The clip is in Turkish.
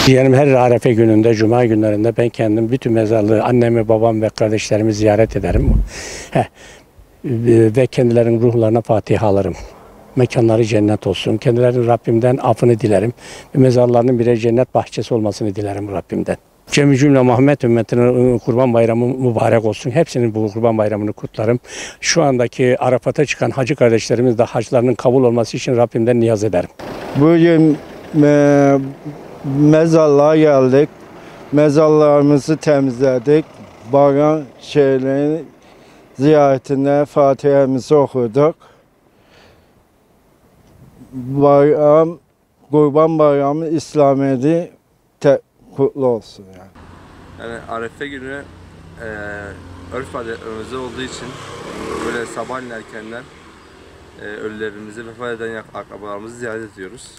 Yani her Arefe gününde, Cuma günlerinde ben kendim bütün mezarlığı, annemi, babam ve kardeşlerimi ziyaret ederim. Ve kendilerinin ruhlarına fatihalarım. Mekanları cennet olsun. Kendilerinin Rabbimden affını dilerim. Mezarlarının birer cennet bahçesi olmasını dilerim Rabbimden. Cümle Muhammed ümmetinin Kurban Bayramı mübarek olsun. Hepsinin bu Kurban Bayramını kutlarım. Şu andaki Arafat'a çıkan hacı kardeşlerimiz de haclarının kabul olması için Rabbimden niyaz ederim. Bugün mezarlığa geldik. Mezarlarımızı temizledik. Bayram şeylerin ziyaretine Fatiha'mızı okuduk. Kurban Bayramı İslamiyet'i kutlu olsun yani. Yani Arefe günü örf adetlerimiz olduğu için böyle sabahleyin erkenden ölülerimizi vefat eden akrabalarımızı ziyaret ediyoruz.